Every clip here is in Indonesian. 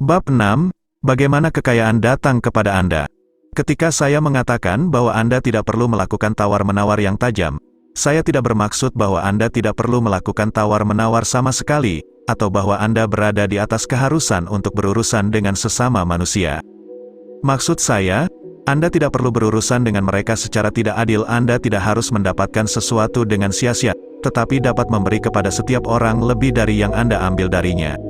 Bab 6, bagaimana kekayaan datang kepada Anda? Ketika saya mengatakan bahwa Anda tidak perlu melakukan tawar-menawar yang tajam, saya tidak bermaksud bahwa Anda tidak perlu melakukan tawar-menawar sama sekali, atau bahwa Anda berada di atas keharusan untuk berurusan dengan sesama manusia. Maksud saya, Anda tidak perlu berurusan dengan mereka secara tidak adil. Anda tidak harus mendapatkan sesuatu dengan sia-sia, tetapi dapat memberi kepada setiap orang lebih dari yang Anda ambil darinya.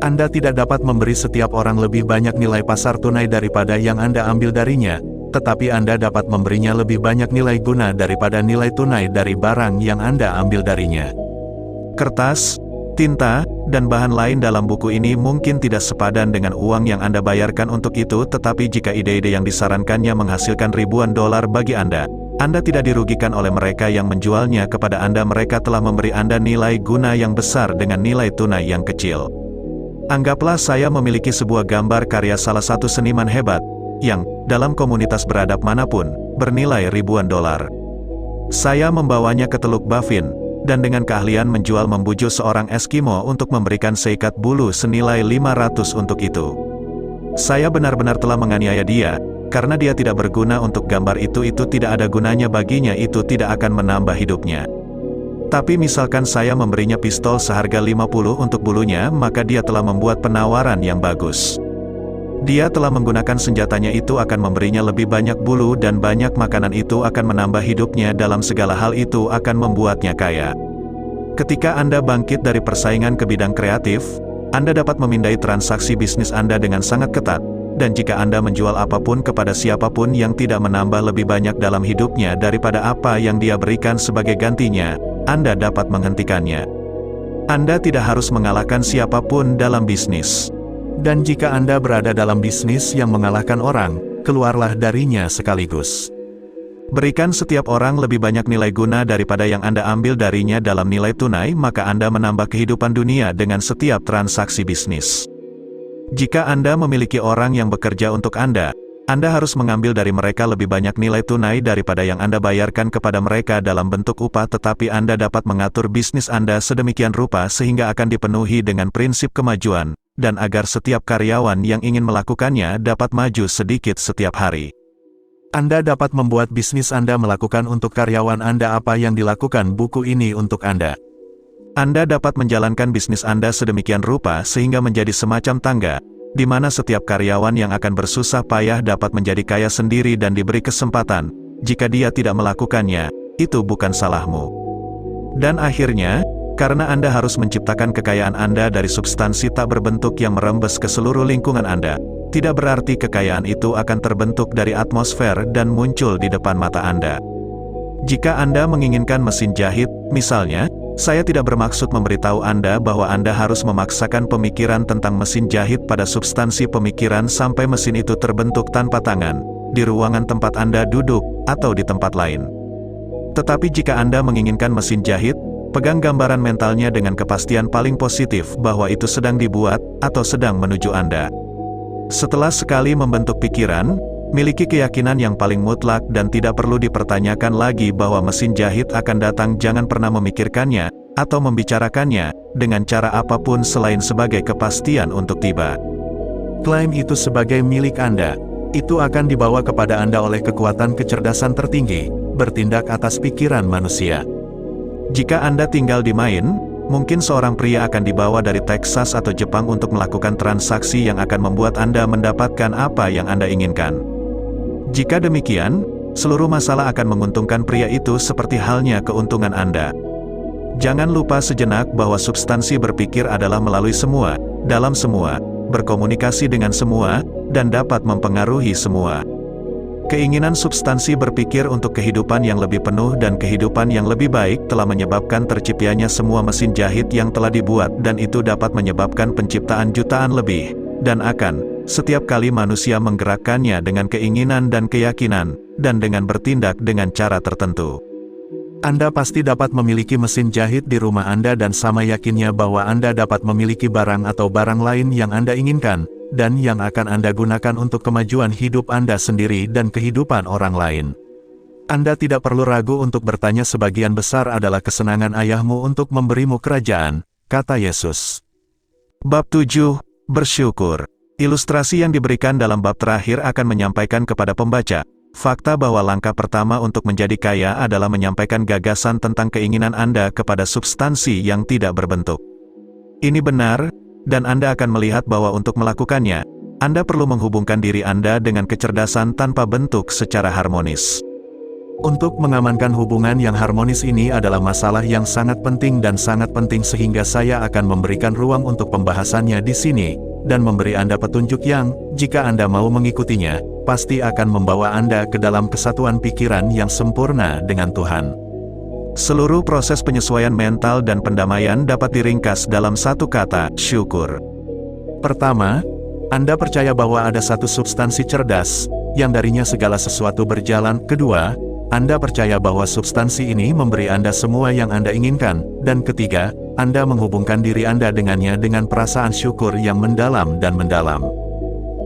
Anda tidak dapat memberi setiap orang lebih banyak nilai pasar tunai daripada yang Anda ambil darinya, tetapi Anda dapat memberinya lebih banyak nilai guna daripada nilai tunai dari barang yang Anda ambil darinya. Kertas, tinta, dan bahan lain dalam buku ini mungkin tidak sepadan dengan uang yang Anda bayarkan untuk itu, tetapi jika ide-ide yang disarankannya menghasilkan ribuan dolar bagi Anda tidak dirugikan oleh mereka yang menjualnya kepada Anda. Mereka telah memberi Anda nilai guna yang besar dengan nilai tunai yang kecil. Anggaplah saya memiliki sebuah gambar karya salah satu seniman hebat, yang, dalam komunitas beradab manapun, bernilai ribuan dolar. Saya membawanya ke Teluk Baffin, dan dengan keahlian menjual membujuk seorang Eskimo untuk memberikan seikat bulu senilai 500 untuk itu. Saya benar-benar telah menganiaya dia, karena dia tidak berguna untuk gambar itu tidak ada gunanya baginya, itu tidak akan menambah hidupnya. Tapi misalkan saya memberinya pistol seharga 50 untuk bulunya, maka dia telah membuat penawaran yang bagus. Dia telah menggunakan senjatanya itu akan memberinya lebih banyak bulu dan banyak makanan, itu akan menambah hidupnya. Dalam segala hal itu akan membuatnya kaya. Ketika Anda bangkit dari persaingan ke bidang kreatif, Anda dapat memindai transaksi bisnis Anda dengan sangat ketat, dan jika Anda menjual apapun kepada siapapun yang tidak menambah lebih banyak dalam hidupnya daripada apa yang dia berikan sebagai gantinya, Anda dapat menghentikannya. Anda tidak harus mengalahkan siapapun dalam bisnis. Dan jika Anda berada dalam bisnis yang mengalahkan orang, keluarlah darinya sekaligus. Berikan setiap orang lebih banyak nilai guna daripada yang Anda ambil darinya dalam nilai tunai, maka Anda menambah kehidupan dunia dengan setiap transaksi bisnis. Jika Anda memiliki orang yang bekerja untuk Anda harus mengambil dari mereka lebih banyak nilai tunai daripada yang Anda bayarkan kepada mereka dalam bentuk upah, tetapi Anda dapat mengatur bisnis Anda sedemikian rupa sehingga akan dipenuhi dengan prinsip kemajuan, dan agar setiap karyawan yang ingin melakukannya dapat maju sedikit setiap hari. Anda dapat membuat bisnis Anda melakukan untuk karyawan Anda apa yang dilakukan buku ini untuk Anda. Anda dapat menjalankan bisnis Anda sedemikian rupa sehingga menjadi semacam tangga, di mana setiap karyawan yang akan bersusah payah dapat menjadi kaya sendiri dan diberi kesempatan. Jika dia tidak melakukannya, itu bukan salahmu. Dan akhirnya, karena Anda harus menciptakan kekayaan Anda dari substansi tak berbentuk yang merembes ke seluruh lingkungan Anda, tidak berarti kekayaan itu akan terbentuk dari atmosfer dan muncul di depan mata Anda. Jika Anda menginginkan mesin jahit, misalnya, saya tidak bermaksud memberitahu Anda bahwa Anda harus memaksakan pemikiran tentang mesin jahit pada substansi pemikiran sampai mesin itu terbentuk tanpa tangan, di ruangan tempat Anda duduk, atau di tempat lain. Tetapi jika Anda menginginkan mesin jahit, pegang gambaran mentalnya dengan kepastian paling positif bahwa itu sedang dibuat, atau sedang menuju Anda. Setelah sekali membentuk pikiran, miliki keyakinan yang paling mutlak dan tidak perlu dipertanyakan lagi bahwa mesin jahit akan datang. Jangan pernah memikirkannya, atau membicarakannya, dengan cara apapun selain sebagai kepastian untuk tiba. Klaim itu sebagai milik Anda. Itu akan dibawa kepada Anda oleh kekuatan kecerdasan tertinggi, bertindak atas pikiran manusia. Jika Anda tinggal di Maine, mungkin seorang pria akan dibawa dari Texas atau Jepang untuk melakukan transaksi yang akan membuat Anda mendapatkan apa yang Anda inginkan. Jika demikian, seluruh masalah akan menguntungkan pria itu seperti halnya keuntungan Anda. Jangan lupa sejenak bahwa substansi berpikir adalah melalui semua, dalam semua, berkomunikasi dengan semua, dan dapat mempengaruhi semua. Keinginan substansi berpikir untuk kehidupan yang lebih penuh dan kehidupan yang lebih baik telah menyebabkan terciptanya semua mesin jahit yang telah dibuat, dan itu dapat menyebabkan penciptaan jutaan lebih, dan akan, setiap kali manusia menggerakkannya dengan keinginan dan keyakinan, dan dengan bertindak dengan cara tertentu. Anda pasti dapat memiliki mesin jahit di rumah Anda dan sama yakinnya bahwa Anda dapat memiliki barang atau barang lain yang Anda inginkan, dan yang akan Anda gunakan untuk kemajuan hidup Anda sendiri dan kehidupan orang lain. Anda tidak perlu ragu untuk bertanya, sebagian besar adalah kesenangan ayahmu untuk memberimu kerajaan, kata Yesus. Bab 7, Bersyukur. Ilustrasi yang diberikan dalam bab terakhir akan menyampaikan kepada pembaca, fakta bahwa langkah pertama untuk menjadi kaya adalah menyampaikan gagasan tentang keinginan Anda kepada substansi yang tidak berbentuk. Ini benar, dan Anda akan melihat bahwa untuk melakukannya, Anda perlu menghubungkan diri Anda dengan kecerdasan tanpa bentuk secara harmonis. Untuk mengamankan hubungan yang harmonis ini adalah masalah yang sangat penting sehingga saya akan memberikan ruang untuk pembahasannya di sini, dan memberi Anda petunjuk yang, jika Anda mau mengikutinya, pasti akan membawa Anda ke dalam kesatuan pikiran yang sempurna dengan Tuhan. Seluruh proses penyesuaian mental dan pendamaian dapat diringkas dalam satu kata, syukur. Pertama, Anda percaya bahwa ada satu substansi cerdas, yang darinya segala sesuatu berjalan. Kedua, Anda percaya bahwa substansi ini memberi Anda semua yang Anda inginkan. Dan ketiga, Anda menghubungkan diri Anda dengannya dengan perasaan syukur yang mendalam dan mendalam.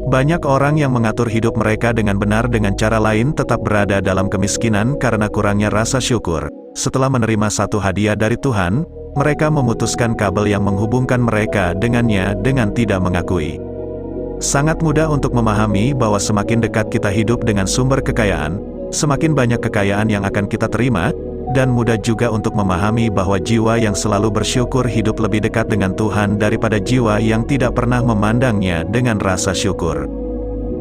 Banyak orang yang mengatur hidup mereka dengan benar dengan cara lain tetap berada dalam kemiskinan karena kurangnya rasa syukur. Setelah menerima satu hadiah dari Tuhan, mereka memutuskan kabel yang menghubungkan mereka dengannya dengan tidak mengakui. Sangat mudah untuk memahami bahwa semakin dekat kita hidup dengan sumber kekayaan, semakin banyak kekayaan yang akan kita terima, dan mudah juga untuk memahami bahwa jiwa yang selalu bersyukur hidup lebih dekat dengan Tuhan daripada jiwa yang tidak pernah memandangnya dengan rasa syukur.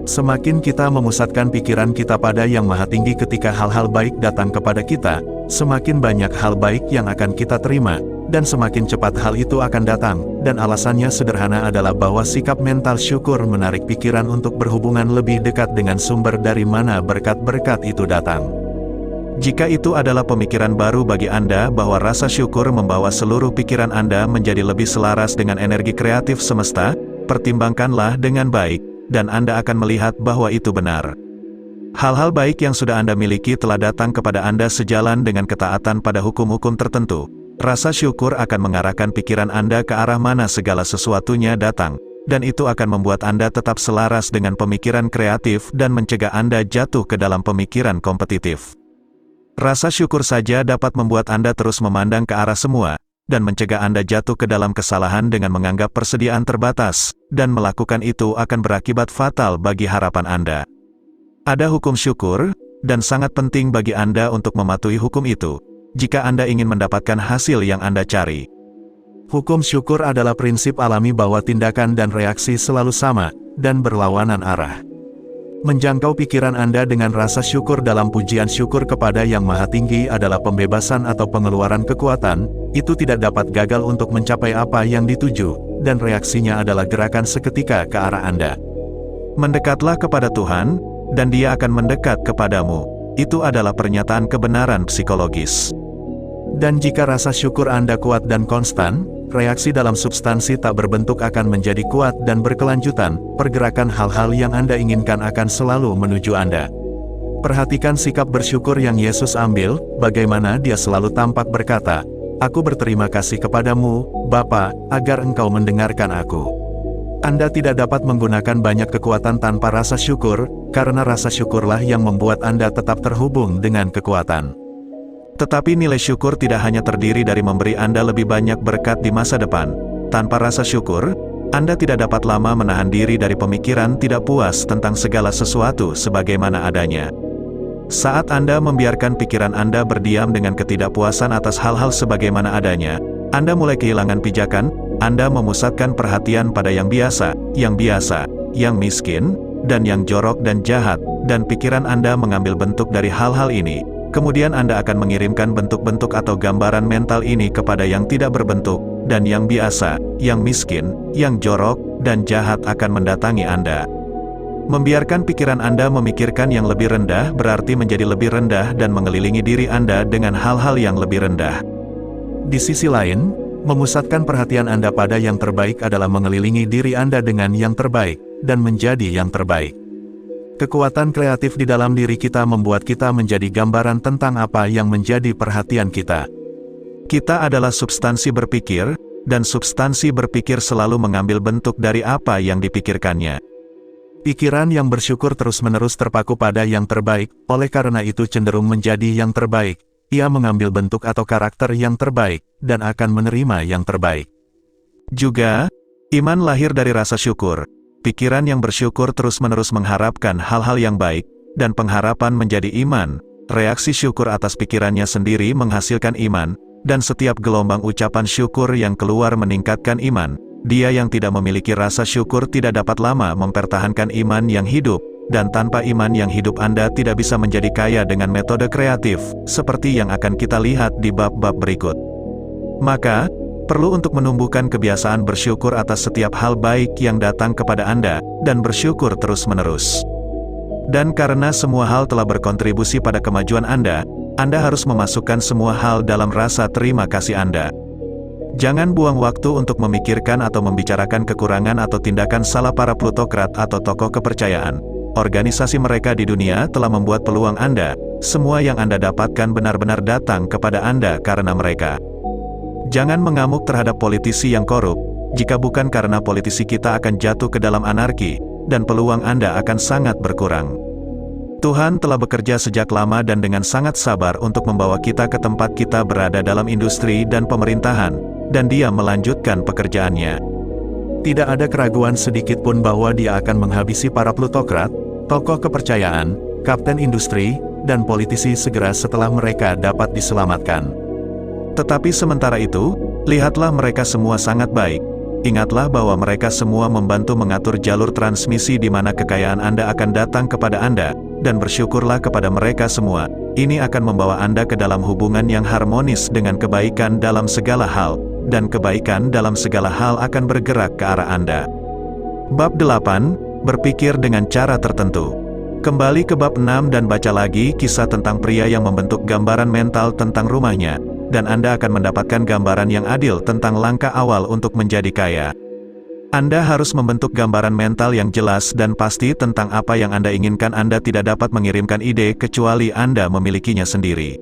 Semakin kita memusatkan pikiran kita pada Yang Maha Tinggi ketika hal-hal baik datang kepada kita, semakin banyak hal baik yang akan kita terima, dan semakin cepat hal itu akan datang, dan alasannya sederhana adalah bahwa sikap mental syukur menarik pikiran untuk berhubungan lebih dekat dengan sumber dari mana berkat-berkat itu datang. Jika itu adalah pemikiran baru bagi Anda bahwa rasa syukur membawa seluruh pikiran Anda menjadi lebih selaras dengan energi kreatif semesta, pertimbangkanlah dengan baik, dan Anda akan melihat bahwa itu benar. Hal-hal baik yang sudah Anda miliki telah datang kepada Anda sejalan dengan ketaatan pada hukum-hukum tertentu. Rasa syukur akan mengarahkan pikiran Anda ke arah mana segala sesuatunya datang, dan itu akan membuat Anda tetap selaras dengan pemikiran kreatif dan mencegah Anda jatuh ke dalam pemikiran kompetitif. Rasa syukur saja dapat membuat Anda terus memandang ke arah semua, dan mencegah Anda jatuh ke dalam kesalahan dengan menganggap persediaan terbatas, dan melakukan itu akan berakibat fatal bagi harapan Anda. Ada hukum syukur, dan sangat penting bagi Anda untuk mematuhi hukum itu, jika Anda ingin mendapatkan hasil yang Anda cari. Hukum syukur adalah prinsip alami bahwa tindakan dan reaksi selalu sama, dan berlawanan arah. Menjangkau pikiran Anda dengan rasa syukur dalam pujian syukur kepada Yang Maha Tinggi adalah pembebasan atau pengeluaran kekuatan. Itu tidak dapat gagal untuk mencapai apa yang dituju, dan reaksinya adalah gerakan seketika ke arah Anda. Mendekatlah kepada Tuhan, dan Dia akan mendekat kepadamu. Itu adalah pernyataan kebenaran psikologis. Dan jika rasa syukur Anda kuat dan konstan, reaksi dalam substansi tak berbentuk akan menjadi kuat dan berkelanjutan. Pergerakan hal-hal yang Anda inginkan akan selalu menuju Anda. Perhatikan sikap bersyukur yang Yesus ambil, bagaimana Dia selalu tampak berkata, "Aku berterima kasih kepadamu, Bapa, agar Engkau mendengarkan aku." Anda tidak dapat menggunakan banyak kekuatan tanpa rasa syukur, karena rasa syukurlah yang membuat Anda tetap terhubung dengan kekuatan. Tetapi nilai syukur tidak hanya terdiri dari memberi Anda lebih banyak berkat di masa depan. Tanpa rasa syukur, Anda tidak dapat lama menahan diri dari pemikiran tidak puas tentang segala sesuatu sebagaimana adanya. Saat Anda membiarkan pikiran Anda berdiam dengan ketidakpuasan atas hal-hal sebagaimana adanya, Anda mulai kehilangan pijakan. Anda memusatkan perhatian pada yang biasa, yang miskin, dan yang jorok dan jahat, dan pikiran Anda mengambil bentuk dari hal-hal ini. Kemudian Anda akan mengirimkan bentuk-bentuk atau gambaran mental ini kepada yang tidak berbentuk, dan yang biasa, yang miskin, yang jorok, dan jahat akan mendatangi Anda. Membiarkan pikiran Anda memikirkan yang lebih rendah berarti menjadi lebih rendah dan mengelilingi diri Anda dengan hal-hal yang lebih rendah. Di sisi lain, memusatkan perhatian Anda pada yang terbaik adalah mengelilingi diri Anda dengan yang terbaik, dan menjadi yang terbaik. Kekuatan kreatif di dalam diri kita membuat kita menjadi gambaran tentang apa yang menjadi perhatian kita. Kita adalah substansi berpikir, dan substansi berpikir selalu mengambil bentuk dari apa yang dipikirkannya. Pikiran yang bersyukur terus-menerus terpaku pada yang terbaik, oleh karena itu cenderung menjadi yang terbaik. Ia mengambil bentuk atau karakter yang terbaik, dan akan menerima yang terbaik. Juga, Iman lahir dari rasa syukur. Pikiran yang bersyukur terus-menerus mengharapkan hal-hal yang baik, dan pengharapan menjadi iman. Reaksi syukur atas pikirannya sendiri menghasilkan iman, dan setiap gelombang ucapan syukur yang keluar meningkatkan iman. Dia yang tidak memiliki rasa syukur tidak dapat lama mempertahankan iman yang hidup, dan tanpa iman yang hidup Anda tidak bisa menjadi kaya dengan metode kreatif, seperti yang akan kita lihat di bab-bab berikut. Maka, perlu untuk menumbuhkan kebiasaan bersyukur atas setiap hal baik yang datang kepada Anda, dan bersyukur terus-menerus. Dan karena semua hal telah berkontribusi pada kemajuan Anda harus memasukkan semua hal dalam rasa terima kasih Anda. Jangan buang waktu untuk memikirkan atau membicarakan kekurangan atau tindakan salah para plutokrat atau tokoh kepercayaan. Organisasi mereka di dunia telah membuat peluang Anda. Semua yang Anda dapatkan benar-benar datang kepada Anda karena mereka. Jangan mengamuk terhadap politisi yang korup. Jika bukan karena politisi kita akan jatuh ke dalam anarki, dan peluang Anda akan sangat berkurang. Tuhan telah bekerja sejak lama dan dengan sangat sabar untuk membawa kita ke tempat kita berada dalam industri dan pemerintahan, dan Dia melanjutkan pekerjaannya. Tidak ada keraguan sedikit pun bahwa Dia akan menghabisi para plutokrat, tokoh kepercayaan, kapten industri, dan politisi segera setelah mereka dapat diselamatkan. Tetapi sementara itu, lihatlah mereka semua sangat baik. Ingatlah bahwa mereka semua membantu mengatur jalur transmisi di mana kekayaan Anda akan datang kepada Anda, dan bersyukurlah kepada mereka semua. Ini akan membawa Anda ke dalam hubungan yang harmonis dengan kebaikan dalam segala hal, dan kebaikan dalam segala hal akan bergerak ke arah Anda. Bab 8, berpikir dengan cara tertentu. Kembali ke bab 6 dan baca lagi kisah tentang pria yang membentuk gambaran mental tentang rumahnya, dan Anda akan mendapatkan gambaran yang adil tentang langkah awal untuk menjadi kaya. Anda harus membentuk gambaran mental yang jelas dan pasti tentang apa yang Anda inginkan. Anda tidak dapat mengirimkan ide kecuali Anda memilikinya sendiri.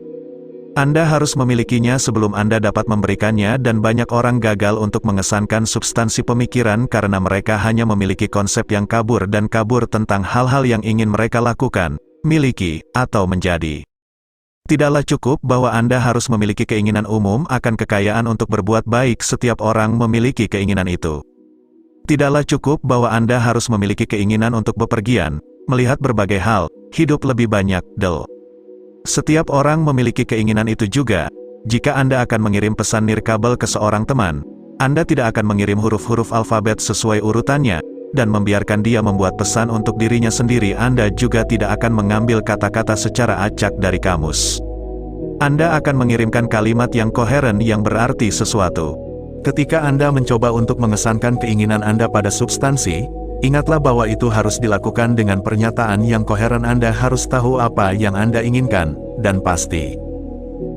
Anda harus memilikinya sebelum Anda dapat memberikannya, dan banyak orang gagal untuk mengesankan substansi pemikiran karena mereka hanya memiliki konsep yang kabur dan kabur tentang hal-hal yang ingin mereka lakukan, miliki, atau menjadi. Tidaklah cukup bahwa Anda harus memiliki keinginan umum akan kekayaan untuk berbuat baik. Setiap orang memiliki keinginan itu. Tidaklah cukup bahwa Anda harus memiliki keinginan untuk bepergian, melihat berbagai hal, hidup lebih banyak, Setiap orang memiliki keinginan itu juga. Jika Anda akan mengirim pesan nirkabel ke seorang teman, Anda tidak akan mengirim huruf-huruf alfabet sesuai urutannya, dan membiarkan dia membuat pesan untuk dirinya sendiri. Anda juga tidak akan mengambil kata-kata secara acak dari kamus. Anda akan mengirimkan kalimat yang koheren yang berarti sesuatu. Ketika Anda mencoba untuk mengesankan keinginan Anda pada substansi, ingatlah bahwa itu harus dilakukan dengan pernyataan yang koheren. Anda harus tahu apa yang Anda inginkan, dan pasti.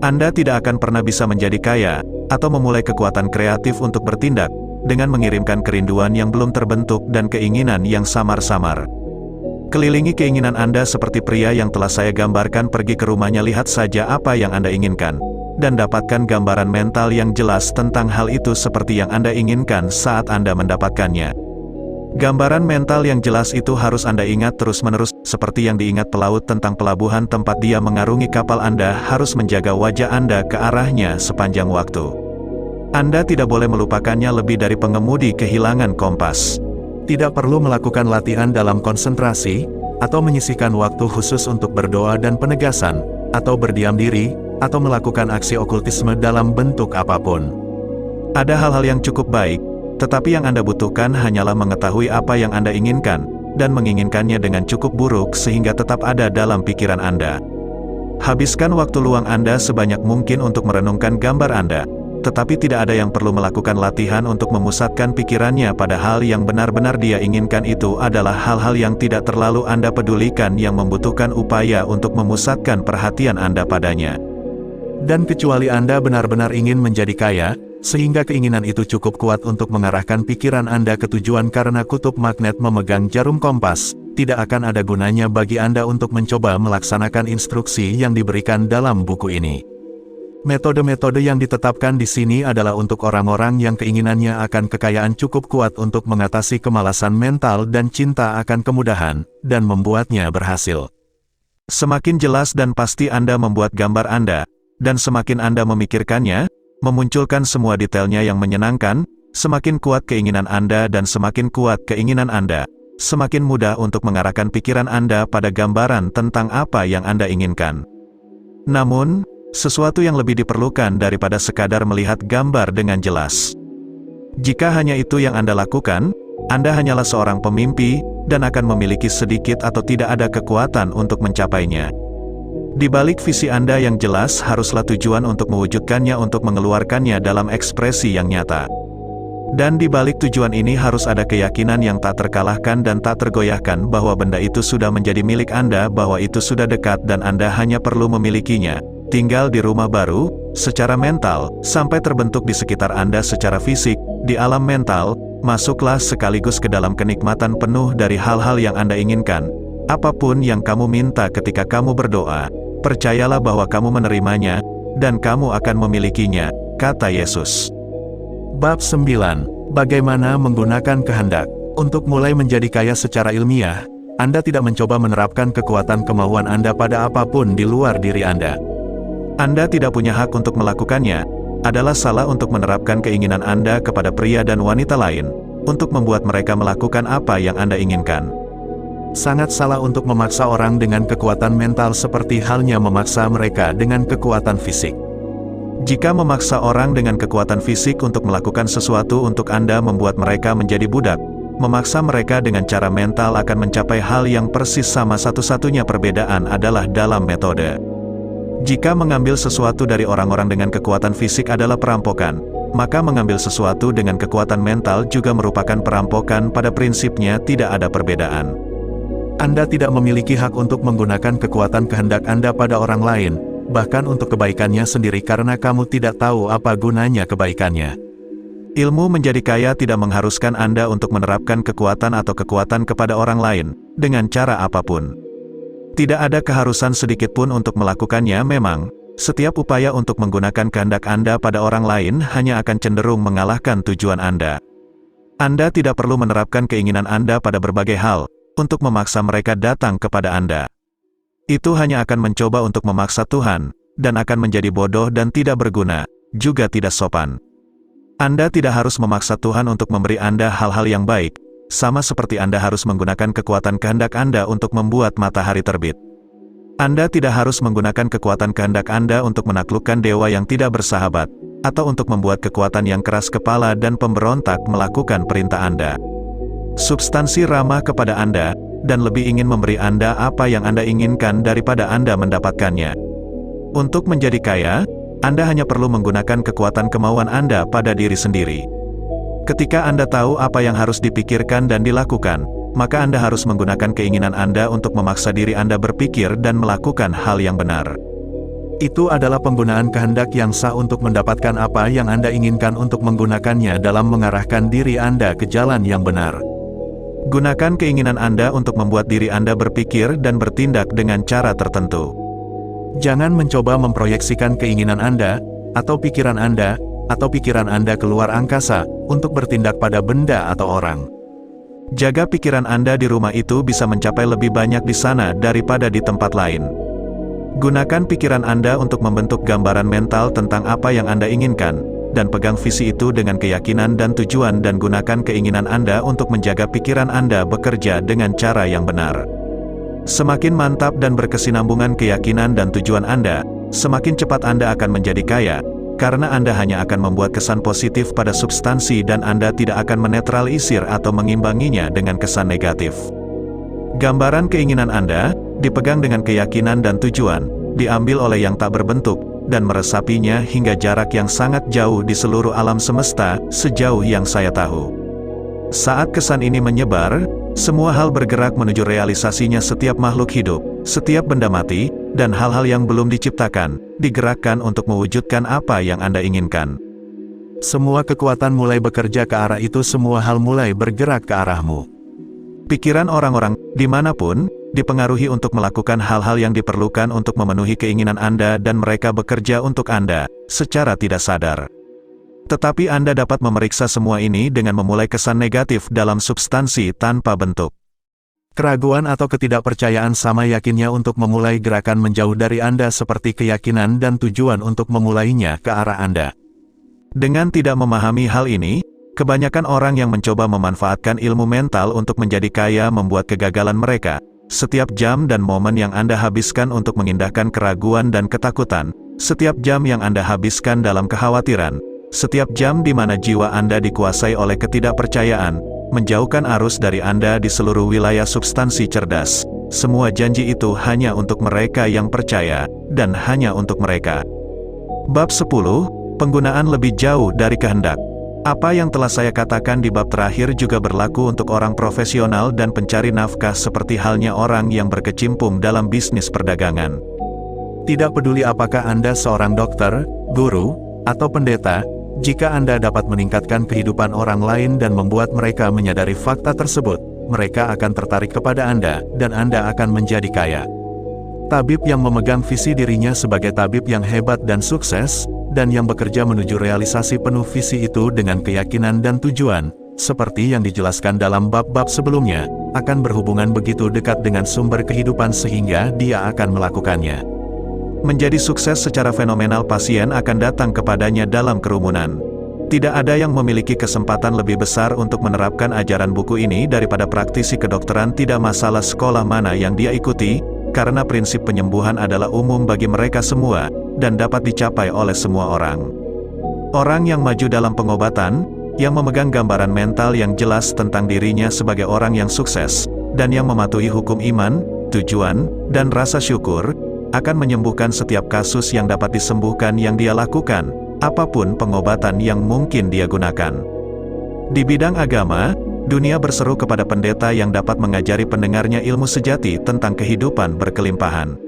Anda tidak akan pernah bisa menjadi kaya, atau memulai kekuatan kreatif untuk bertindak, dengan mengirimkan kerinduan yang belum terbentuk dan keinginan yang samar-samar. Kelilingi keinginan Anda seperti pria yang telah saya gambarkan. Pergi ke rumahnya, lihat saja apa yang Anda inginkan, dan dapatkan gambaran mental yang jelas tentang hal itu seperti yang Anda inginkan saat Anda mendapatkannya. Gambaran mental yang jelas itu harus Anda ingat terus-menerus, seperti yang diingat pelaut tentang pelabuhan tempat dia mengarungi kapal. Anda harus menjaga wajah Anda ke arahnya sepanjang waktu. Anda tidak boleh melupakannya lebih dari pengemudi kehilangan kompas. Tidak perlu melakukan latihan dalam konsentrasi, atau menyisihkan waktu khusus untuk berdoa dan penegasan, atau berdiam diri, atau melakukan aksi okultisme dalam bentuk apapun. Ada hal-hal yang cukup baik, tetapi yang Anda butuhkan hanyalah mengetahui apa yang Anda inginkan, dan menginginkannya dengan cukup buruk sehingga tetap ada dalam pikiran Anda. Habiskan waktu luang Anda sebanyak mungkin untuk merenungkan gambar Anda. Tetapi tidak ada yang perlu melakukan latihan untuk memusatkan pikirannya pada hal yang benar-benar dia inginkan. Itu adalah hal-hal yang tidak terlalu Anda pedulikan, yang membutuhkan upaya untuk memusatkan perhatian Anda padanya. Dan kecuali Anda benar-benar ingin menjadi kaya, sehingga keinginan itu cukup kuat untuk mengarahkan pikiran Anda ke tujuan, karena kutub magnet memegang jarum kompas, tidak akan ada gunanya bagi Anda untuk mencoba melaksanakan instruksi yang diberikan dalam buku ini. Metode-metode yang ditetapkan di sini adalah untuk orang-orang yang keinginannya akan kekayaan cukup kuat untuk mengatasi kemalasan mental dan cinta akan kemudahan, dan membuatnya berhasil. Semakin jelas dan pasti Anda membuat gambar Anda, dan semakin Anda memikirkannya, memunculkan semua detailnya yang menyenangkan, Semakin kuat keinginan Anda dan semakin kuat keinginan Anda, semakin mudah untuk mengarahkan pikiran Anda pada gambaran tentang apa yang Anda inginkan. Namun, sesuatu yang lebih diperlukan daripada sekadar melihat gambar dengan jelas. Jika hanya itu yang Anda lakukan, Anda hanyalah seorang pemimpi, dan akan memiliki sedikit atau tidak ada kekuatan untuk mencapainya. Di balik visi Anda yang jelas haruslah tujuan untuk mewujudkannya untuk mengeluarkannya dalam ekspresi yang nyata. Dan di balik tujuan ini harus ada keyakinan yang tak terkalahkan dan tak tergoyahkan bahwa benda itu sudah menjadi milik Anda, bahwa itu sudah dekat dan Anda hanya perlu memilikinya, tinggal di rumah baru, secara mental, sampai terbentuk di sekitar Anda secara fisik, di alam mental, masuklah sekaligus ke dalam kenikmatan penuh dari hal-hal yang Anda inginkan. Apapun yang kamu minta ketika kamu berdoa, percayalah bahwa kamu menerimanya, dan kamu akan memilikinya, kata Yesus. Bab 9. Bagaimana menggunakan kehendak? Untuk mulai menjadi kaya secara ilmiah, Anda tidak mencoba menerapkan kekuatan kemauan Anda pada apapun di luar diri Anda. Anda tidak punya hak untuk melakukannya. Adalah salah untuk menerapkan keinginan Anda kepada pria dan wanita lain, untuk membuat mereka melakukan apa yang Anda inginkan. Sangat salah untuk memaksa orang dengan kekuatan mental seperti halnya memaksa mereka dengan kekuatan fisik. Jika memaksa orang dengan kekuatan fisik untuk melakukan sesuatu untuk Anda membuat mereka menjadi budak, memaksa mereka dengan cara mental akan mencapai hal yang persis sama. Satu-satunya perbedaan adalah dalam metode. Jika mengambil sesuatu dari orang-orang dengan kekuatan fisik adalah perampokan, maka mengambil sesuatu dengan kekuatan mental juga merupakan perampokan. Pada prinsipnya tidak ada perbedaan. Anda tidak memiliki hak untuk menggunakan kekuatan kehendak Anda pada orang lain, bahkan untuk kebaikannya sendiri karena kamu tidak tahu apa gunanya kebaikannya. Ilmu menjadi kaya tidak mengharuskan Anda untuk menerapkan kekuatan atau kekuatan kepada orang lain, dengan cara apapun. Tidak ada keharusan sedikitpun untuk melakukannya. Memang, setiap upaya untuk menggunakan kehendak Anda pada orang lain hanya akan cenderung mengalahkan tujuan Anda. Anda tidak perlu menerapkan keinginan Anda pada berbagai hal, untuk memaksa mereka datang kepada Anda. Itu hanya akan mencoba untuk memaksa Tuhan, dan akan menjadi bodoh dan tidak berguna, juga tidak sopan. Anda tidak harus memaksa Tuhan untuk memberi Anda hal-hal yang baik, sama seperti Anda harus menggunakan kekuatan kehendak Anda untuk membuat matahari terbit. Anda tidak harus menggunakan kekuatan kehendak Anda untuk menaklukkan dewa yang tidak bersahabat, atau untuk membuat kekuatan yang keras kepala dan pemberontak melakukan perintah Anda. Substansi ramah kepada Anda, dan lebih ingin memberi Anda apa yang Anda inginkan daripada Anda mendapatkannya. Untuk menjadi kaya, Anda hanya perlu menggunakan kekuatan kemauan Anda pada diri sendiri. Ketika Anda tahu apa yang harus dipikirkan dan dilakukan, maka Anda harus menggunakan keinginan Anda untuk memaksa diri Anda berpikir dan melakukan hal yang benar. Itu adalah penggunaan kehendak yang sah untuk mendapatkan apa yang Anda inginkan untuk menggunakannya dalam mengarahkan diri Anda ke jalan yang benar. Gunakan keinginan Anda untuk membuat diri Anda berpikir dan bertindak dengan cara tertentu. Jangan mencoba memproyeksikan keinginan Anda, atau pikiran Anda keluar angkasa, untuk bertindak pada benda atau orang. Jaga pikiran Anda di rumah itu bisa mencapai lebih banyak di sana daripada di tempat lain. Gunakan pikiran Anda untuk membentuk gambaran mental tentang apa yang Anda inginkan, dan pegang visi itu dengan keyakinan dan tujuan, dan gunakan keinginan Anda untuk menjaga pikiran Anda bekerja dengan cara yang benar. Semakin mantap dan berkesinambungan keyakinan dan tujuan Anda, semakin cepat Anda akan menjadi kaya, karena Anda hanya akan membuat kesan positif pada substansi dan Anda tidak akan menetralisir atau mengimbanginya dengan kesan negatif. Gambaran keinginan Anda, dipegang dengan keyakinan dan tujuan, diambil oleh yang tak berbentuk, dan meresapinya hingga jarak yang sangat jauh di seluruh alam semesta, sejauh yang saya tahu. Saat kesan ini menyebar, semua hal bergerak menuju realisasinya. Setiap makhluk hidup, setiap benda mati, dan hal-hal yang belum diciptakan, digerakkan untuk mewujudkan apa yang Anda inginkan. Semua kekuatan mulai bekerja ke arah itu. Semua hal mulai bergerak ke arahmu. Pikiran orang-orang, dimanapun, dipengaruhi untuk melakukan hal-hal yang diperlukan untuk memenuhi keinginan Anda, dan mereka bekerja untuk Anda, secara tidak sadar. Tetapi Anda dapat memeriksa semua ini dengan memulai kesan negatif dalam substansi tanpa bentuk. Keraguan atau ketidakpercayaan sama yakinnya untuk memulai gerakan menjauh dari Anda seperti keyakinan dan tujuan untuk memulainya ke arah Anda. Dengan tidak memahami hal ini, Kebanyakan orang yang mencoba memanfaatkan ilmu mental untuk menjadi kaya membuat kegagalan mereka. Setiap jam dan momen yang Anda habiskan untuk mengindahkan keraguan dan ketakutan, setiap jam yang Anda habiskan dalam kekhawatiran, setiap jam di mana jiwa Anda dikuasai oleh ketidakpercayaan, menjauhkan arus dari Anda di seluruh wilayah substansi cerdas. Semua janji itu hanya untuk mereka yang percaya, dan hanya untuk mereka. Bab 10, penggunaan lebih jauh dari kehendak. Apa yang telah saya katakan di bab terakhir juga berlaku untuk orang profesional dan pencari nafkah seperti halnya orang yang berkecimpung dalam bisnis perdagangan. Tidak peduli apakah Anda seorang dokter, guru, atau pendeta, jika Anda dapat meningkatkan kehidupan orang lain dan membuat mereka menyadari fakta tersebut, mereka akan tertarik kepada Anda, dan Anda akan menjadi kaya. Tabib yang memegang visi dirinya sebagai tabib yang hebat dan sukses, dan yang bekerja menuju realisasi penuh visi itu dengan keyakinan dan tujuan, seperti yang dijelaskan dalam bab-bab sebelumnya, akan berhubungan begitu dekat dengan sumber kehidupan sehingga dia akan melakukannya. Menjadi sukses secara fenomenal, pasien akan datang kepadanya dalam kerumunan. Tidak ada yang memiliki kesempatan lebih besar untuk menerapkan ajaran buku ini daripada praktisi kedokteran, tidak masalah sekolah mana yang dia ikuti, karena prinsip penyembuhan adalah umum bagi mereka semua, dan dapat dicapai oleh semua orang. Orang yang maju dalam pengobatan, yang memegang gambaran mental yang jelas tentang dirinya sebagai orang yang sukses, dan yang mematuhi hukum iman, tujuan, dan rasa syukur, akan menyembuhkan setiap kasus yang dapat disembuhkan yang dia lakukan, apapun pengobatan yang mungkin dia gunakan. Di bidang agama, dunia berseru kepada pendeta yang dapat mengajari pendengarnya ilmu sejati tentang kehidupan berkelimpahan.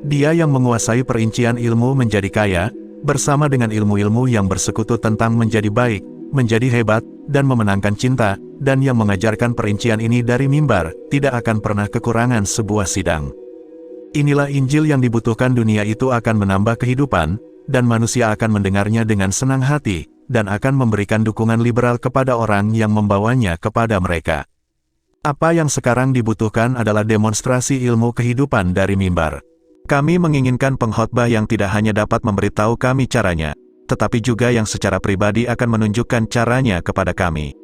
Dia yang menguasai perincian ilmu menjadi kaya, bersama dengan ilmu-ilmu yang bersekutu tentang menjadi baik, menjadi hebat, dan memenangkan cinta, dan yang mengajarkan perincian ini dari mimbar, tidak akan pernah kekurangan sebuah sidang. Inilah Injil yang dibutuhkan dunia itu akan menambah kehidupan, dan manusia akan mendengarnya dengan senang hati, dan akan memberikan dukungan liberal kepada orang yang membawanya kepada mereka. Apa yang sekarang dibutuhkan adalah demonstrasi ilmu kehidupan dari mimbar. Kami menginginkan pengkhotbah yang tidak hanya dapat memberitahu kami caranya, tetapi juga yang secara pribadi akan menunjukkan caranya kepada kami.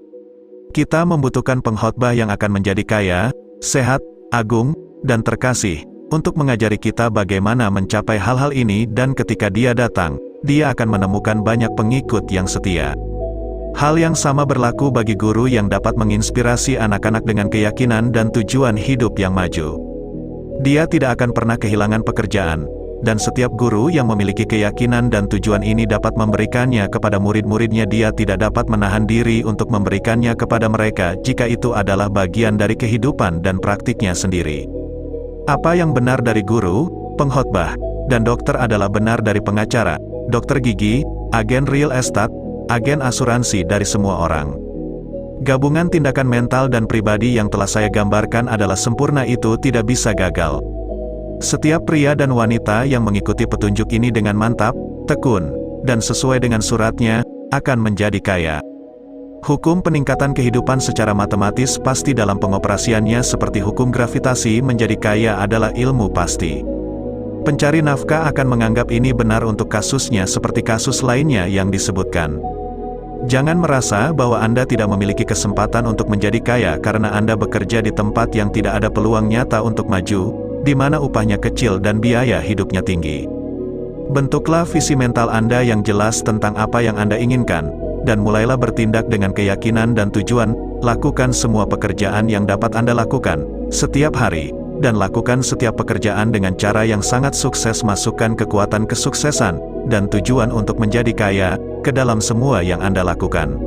Kita membutuhkan pengkhotbah yang akan menjadi kaya, sehat, agung, dan terkasih, untuk mengajari kita bagaimana mencapai hal-hal ini, dan ketika dia datang, dia akan menemukan banyak pengikut yang setia. Hal yang sama berlaku bagi guru yang dapat menginspirasi anak-anak dengan keyakinan dan tujuan hidup yang maju. Dia tidak akan pernah kehilangan pekerjaan, dan setiap guru yang memiliki keyakinan dan tujuan ini dapat memberikannya kepada murid-muridnya. Dia tidak dapat menahan diri untuk memberikannya kepada mereka jika itu adalah bagian dari kehidupan dan praktiknya sendiri. Apa yang benar dari guru, pengkhotbah, dan dokter adalah benar dari pengacara, dokter gigi, agen real estate, agen asuransi, dari semua orang. Gabungan tindakan mental dan pribadi yang telah saya gambarkan adalah sempurna, itu tidak bisa gagal. Setiap pria dan wanita yang mengikuti petunjuk ini dengan mantap, tekun, dan sesuai dengan suratnya, akan menjadi kaya. Hukum peningkatan kehidupan secara matematis pasti dalam pengoperasiannya seperti hukum gravitasi. Menjadi kaya adalah ilmu pasti. Pencari nafkah akan menganggap ini benar untuk kasusnya seperti kasus lainnya yang disebutkan. Jangan merasa bahwa Anda tidak memiliki kesempatan untuk menjadi kaya karena Anda bekerja di tempat yang tidak ada peluang nyata untuk maju, di mana upahnya kecil dan biaya hidupnya tinggi. Bentuklah visi mental Anda yang jelas tentang apa yang Anda inginkan, dan mulailah bertindak dengan keyakinan dan tujuan. Lakukan semua pekerjaan yang dapat Anda lakukan setiap hari, dan lakukan setiap pekerjaan dengan cara yang sangat sukses. Masukkan kekuatan kesuksesan dan tujuan untuk menjadi kaya ke dalam semua yang Anda lakukan.